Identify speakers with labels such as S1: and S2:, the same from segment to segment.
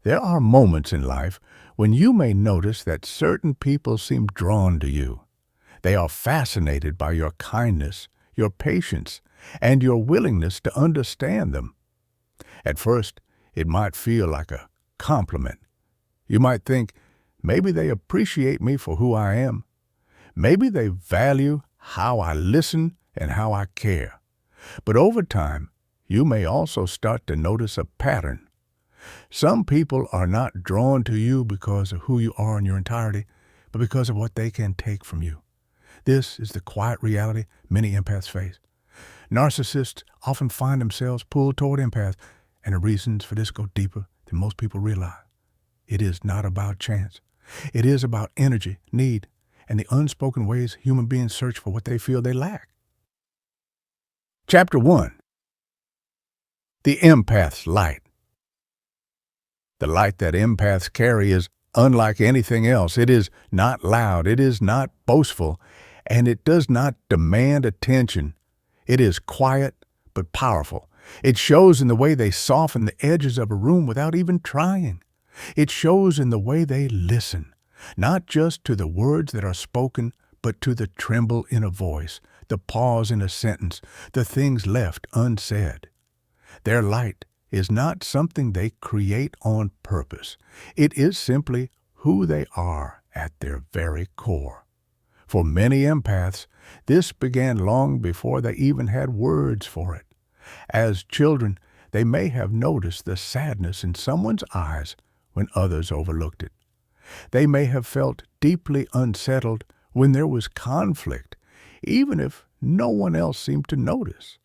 S1: There are moments in life when you may notice that certain people seem drawn to you. They are fascinated by your kindness, your patience, and your willingness to understand them. At first, it might feel like a compliment. You might think, maybe they appreciate me for who I am. Maybe they value how I listen and how I care. But over time, you may also start to notice a pattern. Some people are not drawn to you because of who you are in your entirety, but because of what they can take from you. This is the quiet reality many empaths face. Narcissists often find themselves pulled toward empaths, and the reasons for this go deeper than most people realize. It is not about chance. It is about energy, need, and the unspoken ways human beings search for what they feel they lack. Chapter 1. The Empath's Light. The light that empaths carry is unlike anything else. It is not loud, it is not boastful, and it does not demand attention. It is quiet but powerful. It shows in the way they soften the edges of a room without even trying. It shows in the way they listen, not just to the words that are spoken, but to the tremble in a voice, the pause in a sentence, the things left unsaid. Their light is not something they create on purpose. It is simply who they are at their very core. For many empaths, this began long before they even had words for it. As children, they may have noticed the sadness in someone's eyes when others overlooked it. They may have felt deeply unsettled when there was conflict, even if no one else seemed to notice.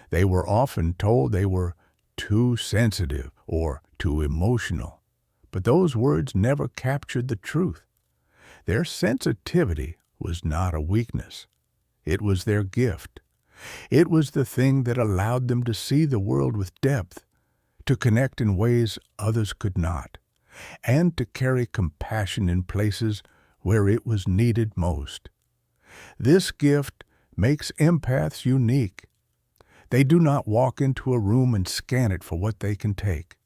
S1: They were often told they were too sensitive or too emotional, but those words never captured the truth. Their sensitivity was not a weakness. It was their gift. It was the thing that allowed them to see the world with depth, to connect in ways others could not, and to carry compassion in places where it was needed most. This gift makes empaths unique. They do not walk into a room and scan it for what they can take.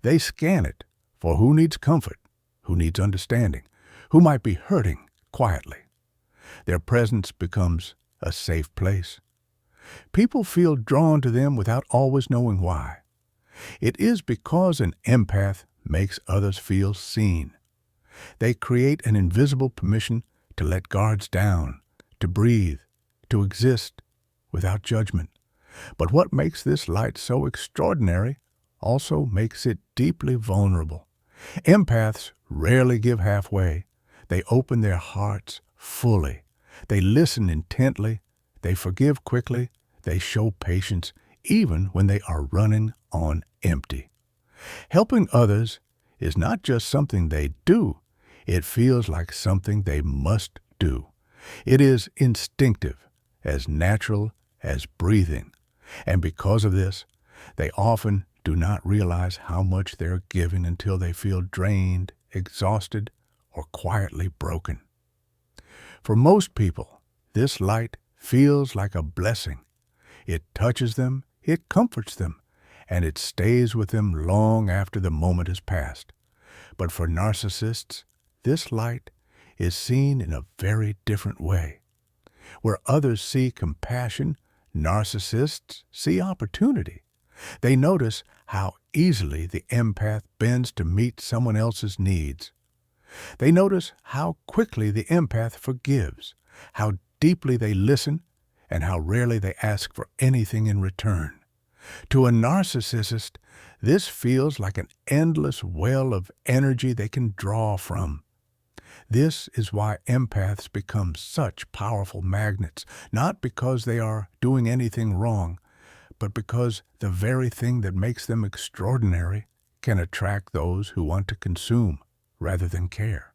S1: They scan it for who needs comfort, who needs understanding, who might be hurting quietly. Their presence becomes a safe place. People feel drawn to them without always knowing why. It is because an empath makes others feel seen. They create an invisible permission to let guards down, to breathe, to exist without judgment. But what makes this light so extraordinary also makes it deeply vulnerable. Empaths rarely give halfway. They open their hearts fully. They listen intently. They forgive quickly. They show patience even when they are running on empty. Helping others is not just something they do. It feels like something they must do. It is instinctive, as natural as breathing. And because of this, they often do not realize how much they're giving until they feel drained, exhausted, or quietly broken. For most people, this light feels like a blessing. It touches them, it comforts them, and it stays with them long after the moment has passed. But for narcissists, this light is seen in a very different way. Where others see compassion, narcissists see opportunity. They notice how easily the empath bends to meet someone else's needs. They notice how quickly the empath forgives, how deeply they listen, and how rarely they ask for anything in return. To a narcissist, this feels like an endless well of energy they can draw from. This is why empaths become such powerful magnets, not because they are doing anything wrong, but because the very thing that makes them extraordinary can attract those who want to consume rather than care.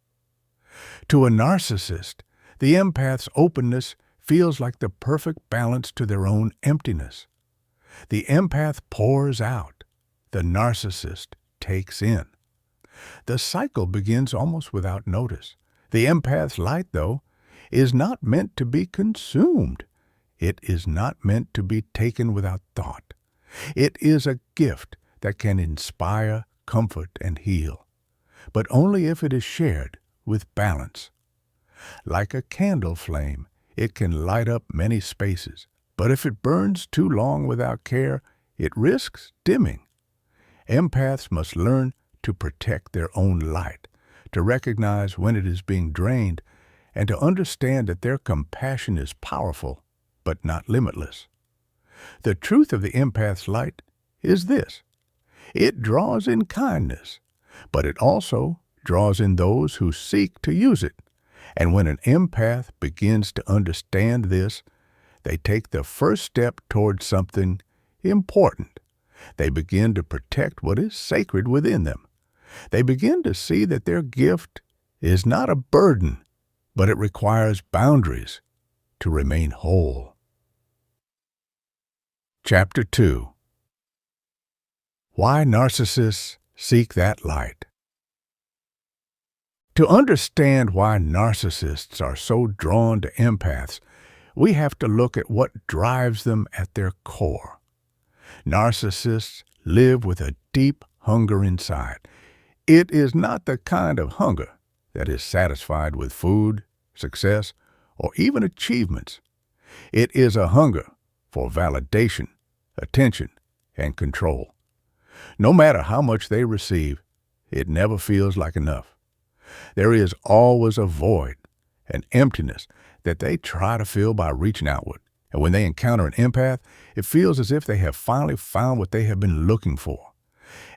S1: To a narcissist, the empath's openness feels like the perfect balance to their own emptiness. The empath pours out, the narcissist takes in. The cycle begins almost without notice. The empath's light, though, is not meant to be consumed. It is not meant to be taken without thought. It is a gift that can inspire, comfort and heal, but only if it is shared with balance. Like a candle flame, it can light up many spaces, but if it burns too long without care, it risks dimming. Empaths must learn to protect their own light, to recognize when it is being drained, and to understand that their compassion is powerful, but not limitless. The truth of the empath's light is this: it draws in kindness, but it also draws in those who seek to use it. And when an empath begins to understand this, they take the first step towards something important. They begin to protect what is sacred within them. They begin to see that their gift is not a burden, but it requires boundaries to remain whole. Chapter 2. Why Narcissists Seek That Light. To understand why narcissists are so drawn to empaths, we have to look at what drives them at their core. Narcissists live with a deep hunger inside. It is not the kind of hunger that is satisfied with food, success, or even achievements. It is a hunger for validation, attention, and control. No matter how much they receive, it never feels like enough. There is always a void, an emptiness that they try to fill by reaching outward. And when they encounter an empath, it feels as if they have finally found what they have been looking for.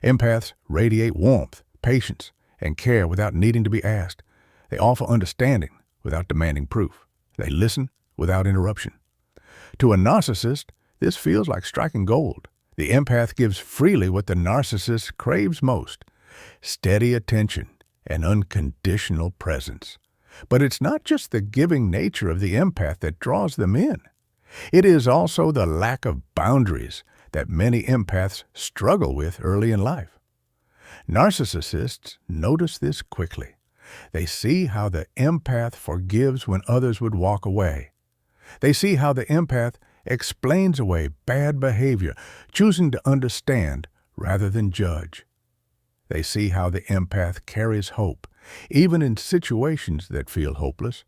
S1: Empaths radiate warmth, patience, and care without needing to be asked. They offer understanding without demanding proof. They listen without interruption. To a narcissist, this feels like striking gold. The empath gives freely what the narcissist craves most: steady attention and unconditional presence. But it's not just the giving nature of the empath that draws them in. It is also the lack of boundaries that many empaths struggle with early in life. Narcissists notice this quickly. They see how the empath forgives when others would walk away. They see how the empath explains away bad behavior, choosing to understand rather than judge. They see how the empath carries hope, even in situations that feel hopeless.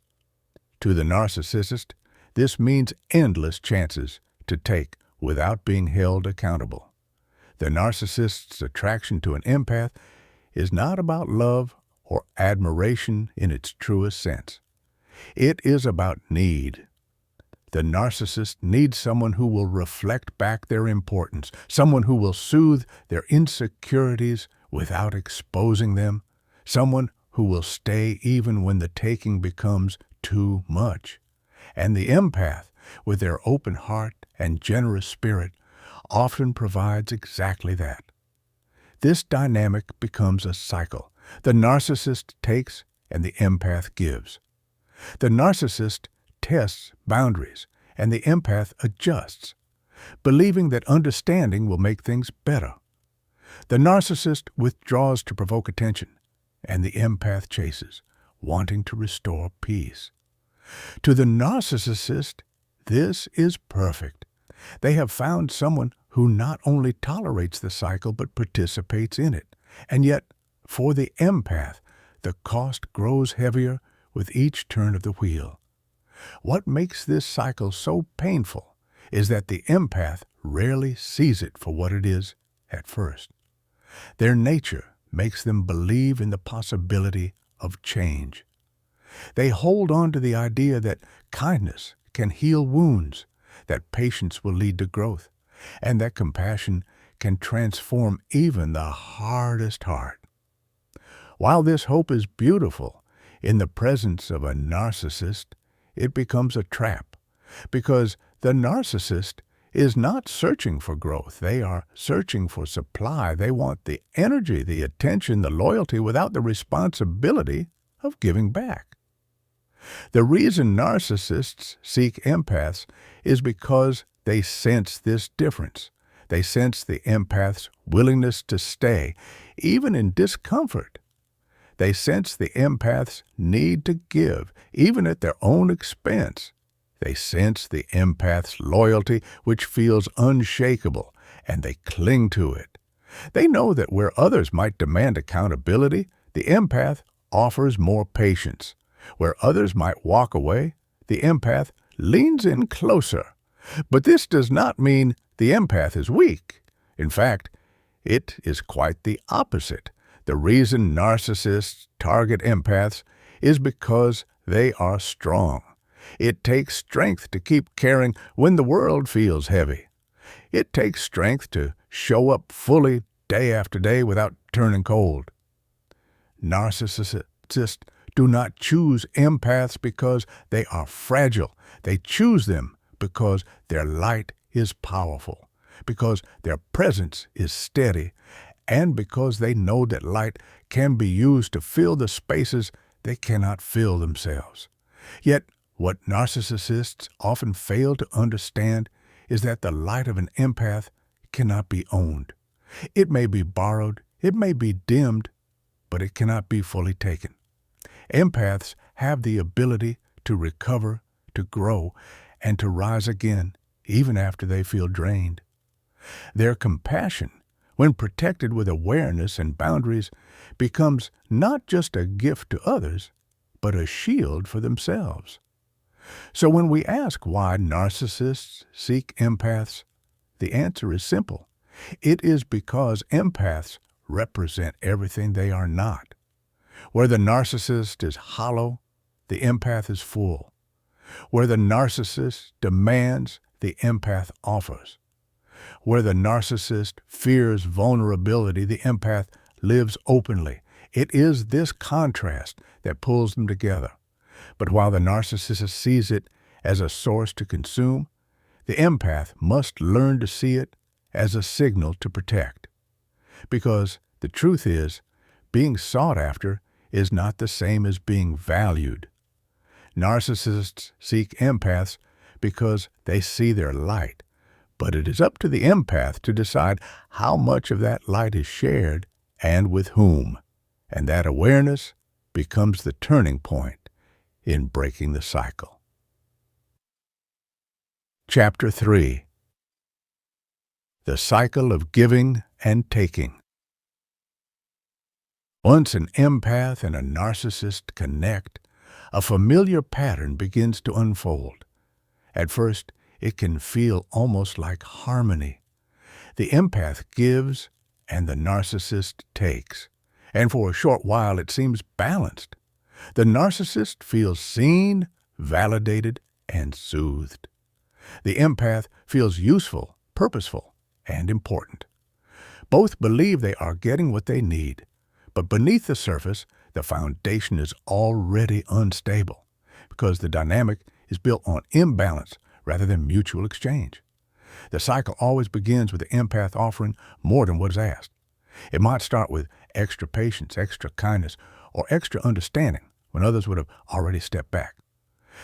S1: To the narcissist, this means endless chances to take without being held accountable. The narcissist's attraction to an empath is not about love or admiration in its truest sense. It is about need. The narcissist needs someone who will reflect back their importance, someone who will soothe their insecurities without exposing them, someone who will stay even when the taking becomes too much. And the empath, with their open heart and generous spirit, often provides exactly that. This dynamic becomes a cycle. The narcissist takes and the empath gives. The narcissist tests boundaries and the empath adjusts, believing that understanding will make things better. The narcissist withdraws to provoke attention, and the empath chases, wanting to restore peace. To the narcissist, this is perfect. They have found someone who not only tolerates the cycle but participates in it. And yet, for the empath, the cost grows heavier with each turn of the wheel. What makes this cycle so painful is that the empath rarely sees it for what it is at first. Their nature makes them believe in the possibility of change. They hold on to the idea that kindness can heal wounds, that patience will lead to growth, and that compassion can transform even the hardest heart. While this hope is beautiful, in the presence of a narcissist, it becomes a trap, because the narcissist is not searching for growth. They are searching for supply. They want the energy, the attention, the loyalty without the responsibility of giving back. The reason narcissists seek empaths is because they sense this difference. They sense the empath's willingness to stay, even in discomfort. They sense the empath's need to give, even at their own expense. They sense the empath's loyalty, which feels unshakable, and they cling to it. They know that where others might demand accountability, the empath offers more patience. Where others might walk away, the empath leans in closer. But this does not mean the empath is weak. In fact, it is quite the opposite. The reason narcissists target empaths is because they are strong. It takes strength to keep caring when the world feels heavy. It takes strength to show up fully day after day without turning cold. Narcissists do not choose empaths because they are fragile. They choose them because their light is powerful, because their presence is steady, and because they know that light can be used to fill the spaces they cannot fill themselves. Yet, what narcissists often fail to understand is that the light of an empath cannot be owned. It may be borrowed, it may be dimmed, but it cannot be fully taken. Empaths have the ability to recover, to grow, and to rise again, even after they feel drained. Their compassion, when protected with awareness and boundaries, becomes not just a gift to others, but a shield for themselves. So when we ask why narcissists seek empaths, the answer is simple. It is because empaths represent everything they are not. Where the narcissist is hollow, the empath is full. Where the narcissist demands, the empath offers. Where the narcissist fears vulnerability, the empath lives openly. It is this contrast that pulls them together. But while the narcissist sees it as a source to consume, the empath must learn to see it as a signal to protect. Because the truth is, being sought after is not the same as being valued. Narcissists seek empaths because they see their light, but it is up to the empath to decide how much of that light is shared and with whom, and that awareness becomes the turning point in breaking the cycle. Chapter 3. The Cycle of Giving and Taking. Once an empath and a narcissist connect, a familiar pattern begins to unfold. At first, it can feel almost like harmony. The empath gives and the narcissist takes, and for a short while it seems balanced. The narcissist feels seen, validated, and soothed. The empath feels useful, purposeful, and important. Both believe they are getting what they need, but beneath the surface, the foundation is already unstable because the dynamic is built on imbalance rather than mutual exchange. The cycle always begins with the empath offering more than what is asked. It might start with extra patience, extra kindness, or extra understanding when others would have already stepped back.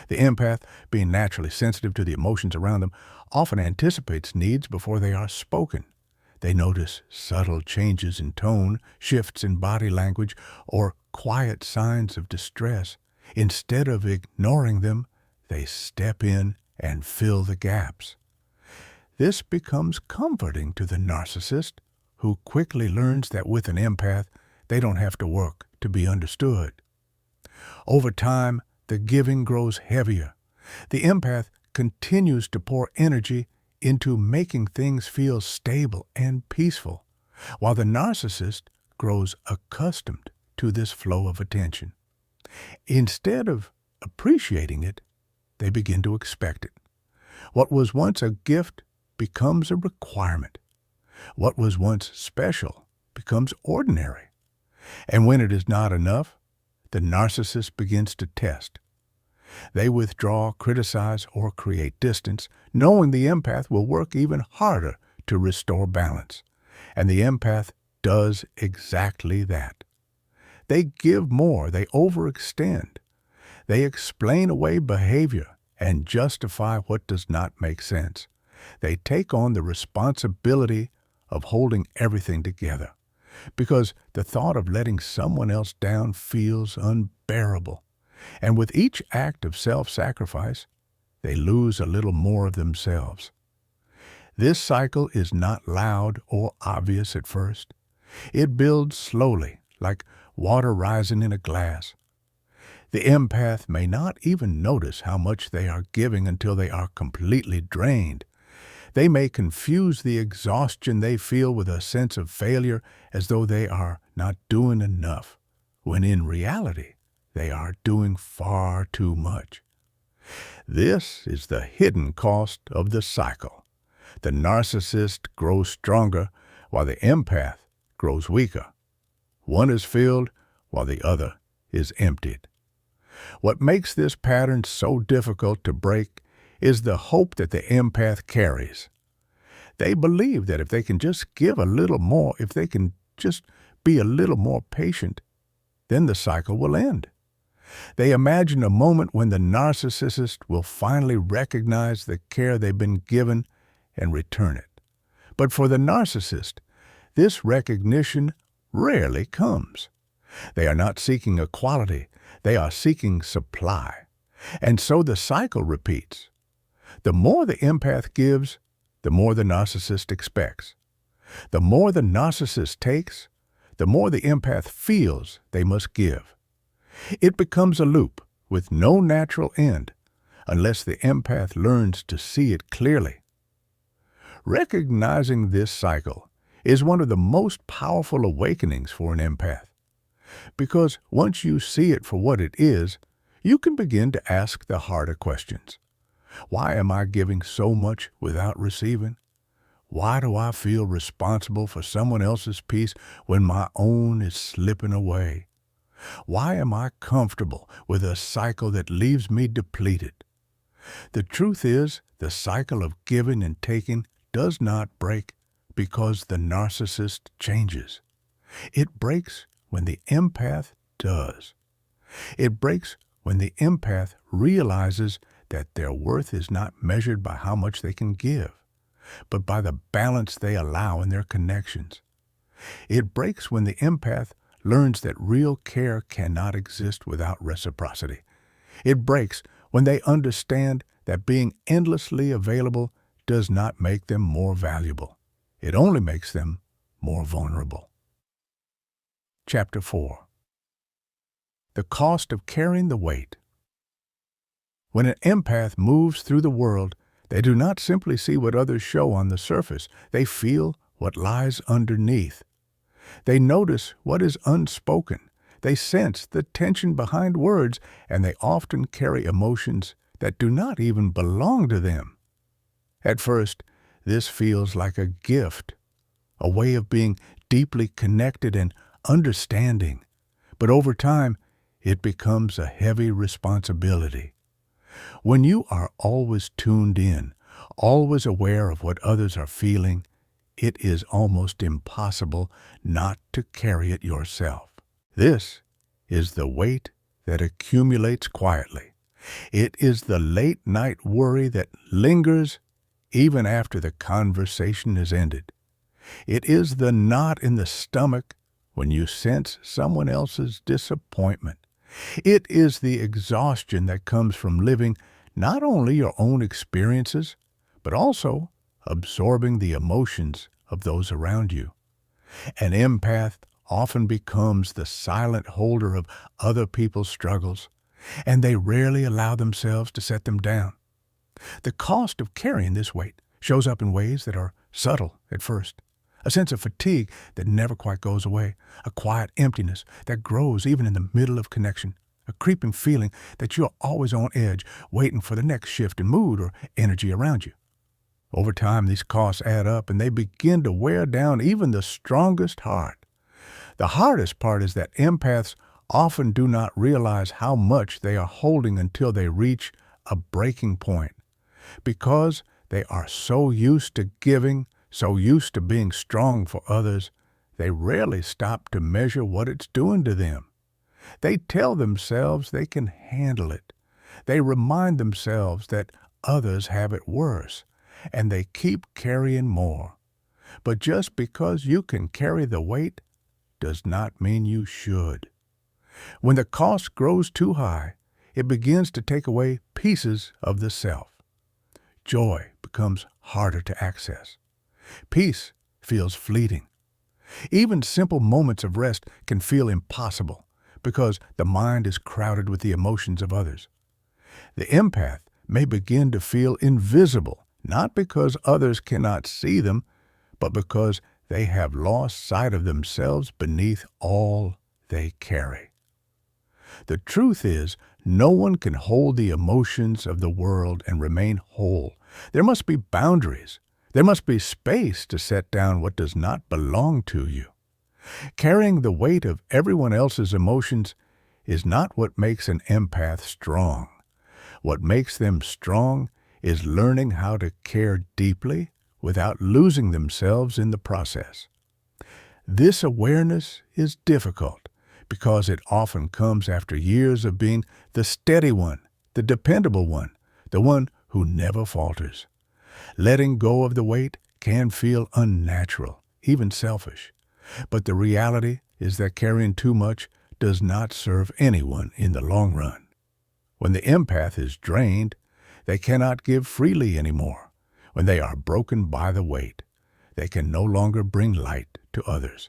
S1: The empath, being naturally sensitive to the emotions around them, often anticipates needs before they are spoken. They notice subtle changes in tone, shifts in body language, or quiet signs of distress. Instead of ignoring them, they step in and fill the gaps. This becomes comforting to the narcissist, who quickly learns that with an empath, they don't have to work to be understood. Over time, the giving grows heavier. The empath continues to pour energy into making things feel stable and peaceful, while the narcissist grows accustomed to this flow of attention. Instead of appreciating it, they begin to expect it. What was once a gift becomes a requirement. What was once special becomes ordinary. And when it is not enough, the narcissist begins to test. They withdraw, criticize, or create distance, knowing the empath will work even harder to restore balance. And the empath does exactly that. They give more, they overextend. They explain away behavior and justify what does not make sense. They take on the responsibility of holding everything together, because the thought of letting someone else down feels unbearable. And with each act of self-sacrifice, they lose a little more of themselves. This cycle is not loud or obvious at first. It builds slowly, like water rising in a glass. The empath may not even notice how much they are giving until they are completely drained. They may confuse the exhaustion they feel with a sense of failure, as though they are not doing enough, when in reality, they are doing far too much. This is the hidden cost of the cycle. The narcissist grows stronger while the empath grows weaker. One is filled while the other is emptied. What makes this pattern so difficult to break is the hope that the empath carries. They believe that if they can just give a little more, if they can just be a little more patient, then the cycle will end. They imagine a moment when the narcissist will finally recognize the care they've been given and return it. But for the narcissist, this recognition rarely comes. They are not seeking equality, they are seeking supply. And so the cycle repeats. The more the empath gives, the more the narcissist expects. The more the narcissist takes, the more the empath feels they must give. It becomes a loop with no natural end unless the empath learns to see it clearly. Recognizing this cycle is one of the most powerful awakenings for an empath, because once you see it for what it is, you can begin to ask the harder questions. Why am I giving so much without receiving? Why do I feel responsible for someone else's peace when my own is slipping away? Why am I comfortable with a cycle that leaves me depleted? The truth is, the cycle of giving and taking does not break because the narcissist changes. It breaks when the empath does. It breaks when the empath realizes that their worth is not measured by how much they can give, but by the balance they allow in their connections. It breaks when the empath learns that real care cannot exist without reciprocity. It breaks when they understand that being endlessly available does not make them more valuable. It only makes them more vulnerable. Chapter 4. The cost of carrying the weight. When an empath moves through the world, they do not simply see what others show on the surface. They feel what lies underneath. They notice what is unspoken. They sense the tension behind words, and they often carry emotions that do not even belong to them. At first, this feels like a gift, a way of being deeply connected and understanding. But over time, it becomes a heavy responsibility. When you are always tuned in, always aware of what others are feeling, it is almost impossible not to carry it yourself. This is the weight that accumulates quietly. It is the late-night worry that lingers even after the conversation is ended. It is the knot in the stomach when you sense someone else's disappointment. It is the exhaustion that comes from living not only your own experiences, but also absorbing the emotions of those around you. An empath often becomes the silent holder of other people's struggles, and they rarely allow themselves to set them down. The cost of carrying this weight shows up in ways that are subtle at first. A sense of fatigue that never quite goes away, a quiet emptiness that grows even in the middle of connection, a creeping feeling that you're always on edge, waiting for the next shift in mood or energy around you. Over time, these costs add up and they begin to wear down even the strongest heart. The hardest part is that empaths often do not realize how much they are holding until they reach a breaking point. Because they are so used to giving, so used to being strong for others, they rarely stop to measure what it's doing to them. They tell themselves they can handle it. They remind themselves that others have it worse, and they keep carrying more. But just because you can carry the weight does not mean you should. When the cost grows too high, it begins to take away pieces of the self. Joy becomes harder to access. Peace feels fleeting. Even simple moments of rest can feel impossible because the mind is crowded with the emotions of others. The empath may begin to feel invisible, not because others cannot see them, but because they have lost sight of themselves beneath all they carry. The truth is, no one can hold the emotions of the world and remain whole. There must be boundaries. There must be space to set down what does not belong to you. Carrying the weight of everyone else's emotions is not what makes an empath strong. What makes them strong is learning how to care deeply without losing themselves in the process. This awareness is difficult because it often comes after years of being the steady one, the dependable one, the one who never falters. Letting go of the weight can feel unnatural, even selfish. But the reality is that carrying too much does not serve anyone in the long run. When the empath is drained, they cannot give freely anymore. When they are broken by the weight, they can no longer bring light to others.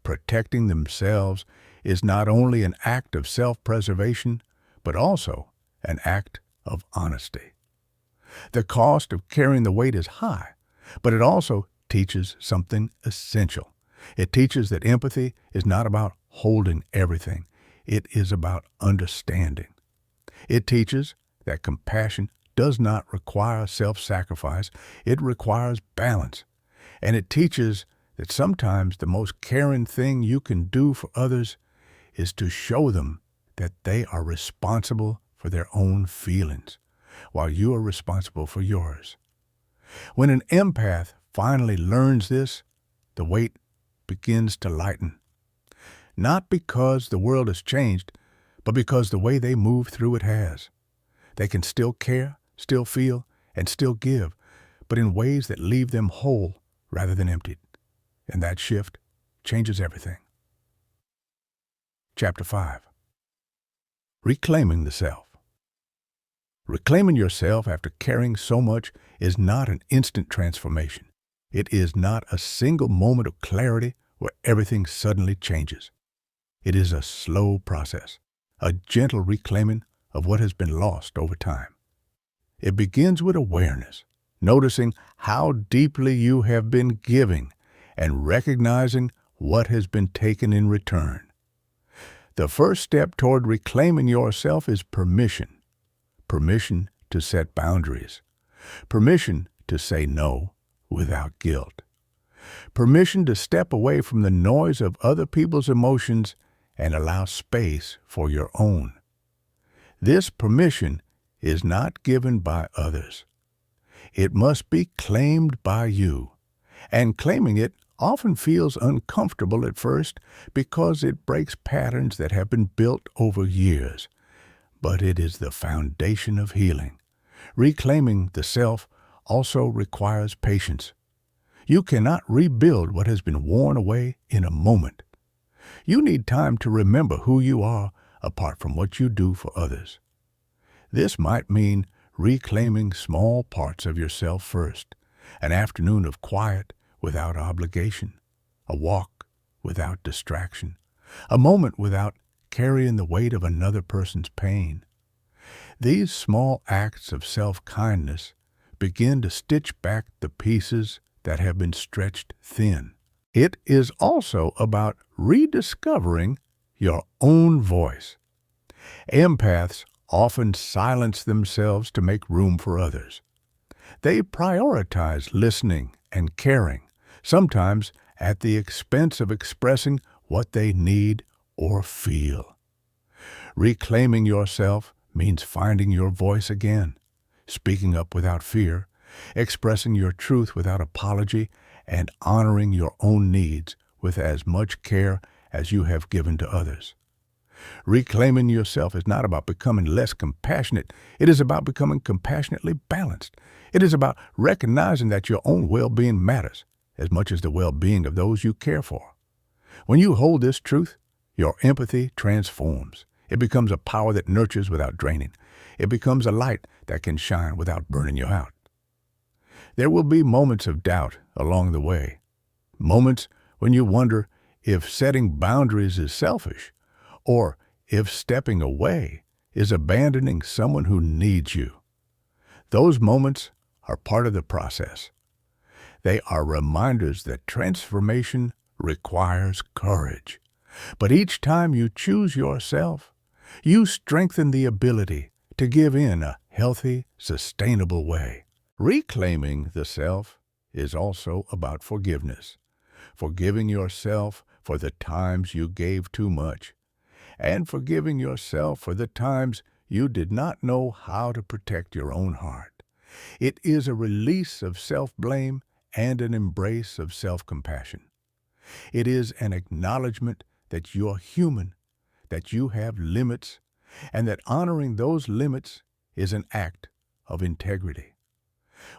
S1: Protecting themselves is not only an act of self-preservation, but also an act of honesty. The cost of carrying the weight is high, but it also teaches something essential. It teaches that empathy is not about holding everything. It is about understanding. It teaches that compassion does not require self-sacrifice. It requires balance. And it teaches that sometimes the most caring thing you can do for others is to show them that they are responsible for their own feelings, while you are responsible for yours. When an empath finally learns this, the weight begins to lighten. Not because the world has changed, but because the way they move through it has. They can still care, still feel, and still give, but in ways that leave them whole rather than emptied. And that shift changes everything. Chapter 5. Reclaiming the Self. Reclaiming yourself after carrying so much is not an instant transformation. It is not a single moment of clarity where everything suddenly changes. It is a slow process, a gentle reclaiming of what has been lost over time. It begins with awareness, noticing how deeply you have been giving and recognizing what has been taken in return. The first step toward reclaiming yourself is permission. Permission to set boundaries. Permission to say no without guilt. Permission to step away from the noise of other people's emotions and allow space for your own. This permission is not given by others. It must be claimed by you, and claiming it often feels uncomfortable at first because it breaks patterns that have been built over years. But it is the foundation of healing. Reclaiming the self also requires patience. You cannot rebuild what has been worn away in a moment. You need time to remember who you are apart from what you do for others. This might mean reclaiming small parts of yourself first, an afternoon of quiet without obligation, a walk without distraction, a moment without carrying the weight of another person's pain. These small acts of self-kindness begin to stitch back the pieces that have been stretched thin. It is also about rediscovering your own voice. Empaths often silence themselves to make room for others. They prioritize listening and caring, sometimes at the expense of expressing what they need or feel. Reclaiming yourself means finding your voice again, speaking up without fear, expressing your truth without apology, and honoring your own needs with as much care as you have given to others. Reclaiming yourself is not about becoming less compassionate. It is about becoming compassionately balanced. It is about recognizing that your own well-being matters as much as the well-being of those you care for. When you hold this truth, your empathy transforms. It becomes a power that nurtures without draining. It becomes a light that can shine without burning you out. There will be moments of doubt along the way, moments when you wonder if setting boundaries is selfish, or if stepping away is abandoning someone who needs you. Those moments are part of the process. They are reminders that transformation requires courage. But each time you choose yourself, you strengthen the ability to give in a healthy, sustainable way. Reclaiming the self is also about forgiveness. Forgiving yourself for the times you gave too much, and forgiving yourself for the times you did not know how to protect your own heart. It is a release of self-blame and an embrace of self-compassion. It is an acknowledgement that you're human, that you have limits, and that honoring those limits is an act of integrity.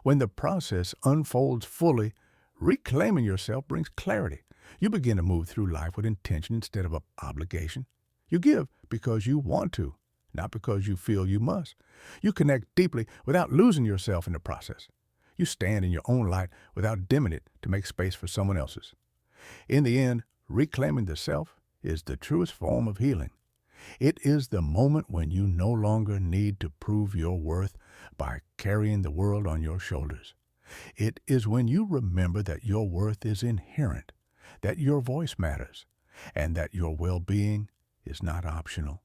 S1: When the process unfolds fully, reclaiming yourself brings clarity. You begin to move through life with intention instead of an obligation. You give because you want to, not because you feel you must. You connect deeply without losing yourself in the process. You stand in your own light without dimming it to make space for someone else's. In the end, reclaiming the self is the truest form of healing. It is the moment when you no longer need to prove your worth by carrying the world on your shoulders. It is when you remember that your worth is inherent, that your voice matters, and that your well-being is not optional.